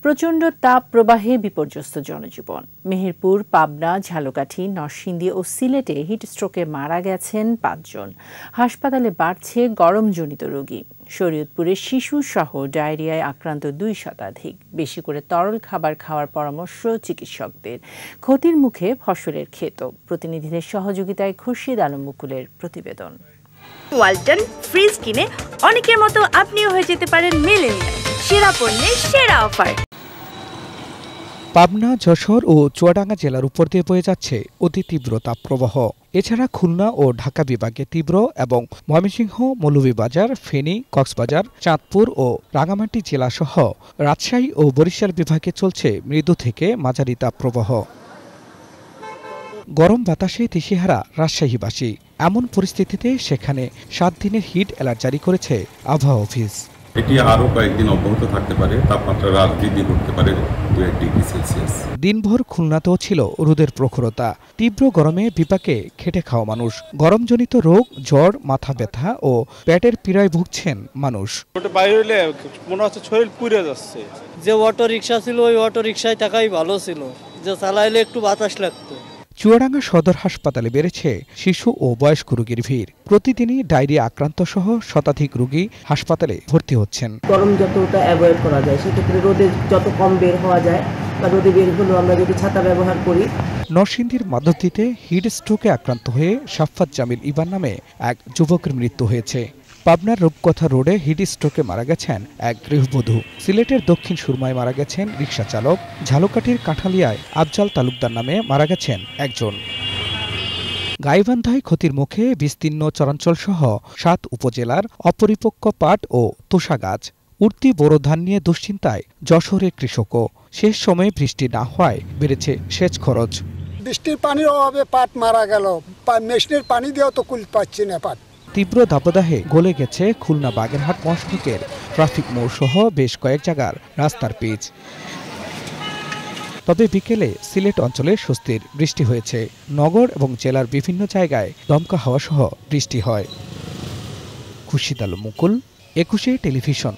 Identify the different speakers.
Speaker 1: প্রচণ্ড তাপ প্রবাহে বিপর্যস্ত জনজীবন। মেহেরপুর, পাবনা, ঝালকাঠি, নরসিংদী ও সিলেটে হিটস্ট্রোকে মারা গেছেন ৫ জন। হাসপাতালে বাড়ছে গরমজনিত রোগী। শরীয়তপুরে শিশু সহ ডায়রিয়ায় আক্রান্ত ২ শতাধিক। বেশি করে তরল খাবার খাওয়ার পরামর্শ চিকিৎসকদের। ক্ষতির মুখে ফসলের ক্ষেতও। প্রতিনিধিদের সহযোগিতায় খুরশিদ আলম মুকুলের প্রতিবেদন।
Speaker 2: ওয়ালটন ফ্রিজ কিনে অনেকের মতো আপনিও হয়ে যেতে পারেন মিলেনিয়াল। সেরা পণ্যের সেরা অফার।
Speaker 3: পাবনা, যশোর ও চুয়াডাঙ্গা জেলার উপর দিয়ে বয়ে যাচ্ছে অতি তীব্র তাপপ্রবাহ। এছাড়া খুলনা ও ঢাকা বিভাগে তীব্র এবং ময়মনসিংহ, মৌলভীবাজার, ফেনী, কক্সবাজার, চাঁদপুর ও রাঙামাটি জেলাসহ রাজশাহী ও বরিশাল বিভাগে চলছে মৃদু থেকে মাঝারি তাপপ্রবাহ। গরম বাতাসে দিশেহারা রাজশাহীবাসী। এমন পরিস্থিতিতে সেখানে ৭ দিনের হিট অ্যালার্ট জারি করেছে আবহাওয়া অফিস।
Speaker 4: এটি আরও কয়েকদিন অব্যাহত থাকতে পারে। তাপমাত্রা রাত বৃদ্ধি করতে পারে ২-১ ডিগ্রি সেলসিয়াস।
Speaker 3: দিনভর খুলনাতেও ছিল রোদের প্রখরতা। তীব্র গরমে বিপাকে খেটে খাওয়া মানুষ। গরমজনিত রোগ, জ্বর, মাথা ব্যথা ও পেটের পীড়ায় ভুগছেন মানুষ।
Speaker 5: বাইরে হলে মনে হচ্ছে শরীর পুড়ে যাচ্ছে।
Speaker 6: যে অটো রিক্সা ছিল ওই অটো রিক্সায় থাকাই ভালো ছিল, যে চালাইলে একটু বাতাস লাগতো।
Speaker 3: চুয়াডাঙ্গা সদর হাসপাতালে বেড়েছে শিশু ও বয়স্ক রোগীর ভিড়। প্রতিদিনই ডায়রিয়া আক্রান্ত সহ শতাধিক রোগী হাসপাতালে ভর্তি হচ্ছেন।
Speaker 7: গরম যতটা অ্যাভয়েড করা যায় সেক্ষেত্রে রোদে যত কম বের হওয়া যায় বা রোদে বের হলেও আমরা যদি ছাতা ব্যবহার করি।
Speaker 3: নরসিংদীর মাধবদীতে হিট স্ট্রোকে আক্রান্ত হয়ে সাফাত জামিল ইবান নামে এক যুবকের মৃত্যু হয়েছে। পাবনার রূপকথা রোডে হিট স্ট্রোকে মারা গেছেন এক গৃহবধূ। সিলেটের দক্ষিণ সুরমায় মারা গেছেন রিকশা চালক। ঝালকাঠির কাঁঠালিয়ায় আফজাল তালুকদার নামে মারা গেছেন একজন। গাইবান্ধায় ক্ষতির মুখে বিস্তীর্ণ চরাঞ্চল সহ ৭ উপজেলার অপরিপক্ক পাট ও তোষা গাছ। উঠতি বোরো ধান নিয়ে দুশ্চিন্তায় যশোরের কৃষকও। শেষ সময়ে বৃষ্টি না হওয়ায় বেড়েছে সেচ খরচ।
Speaker 8: বৃষ্টির পানির অভাবে পাট মারা গেল। মেশিনের পানি দিয়েও তো কুল পাচ্ছি না পাট।
Speaker 3: তীব্র দাবদাহে গলে গেছে খুলনা বাগেরহাট মহাসড়কের ট্রাফিক মোড় সহ বেশ কয়েক জায়গার রাস্তার পিচ। তবে বিকেলে সিলেট অঞ্চলে স্বস্তির বৃষ্টি হয়েছে। নগর এবং জেলার বিভিন্ন জায়গায় দমকা হাওয়া সহ বৃষ্টি হয়। খুরশিদ আলম মুকুল, ২১ টেলিভিশন।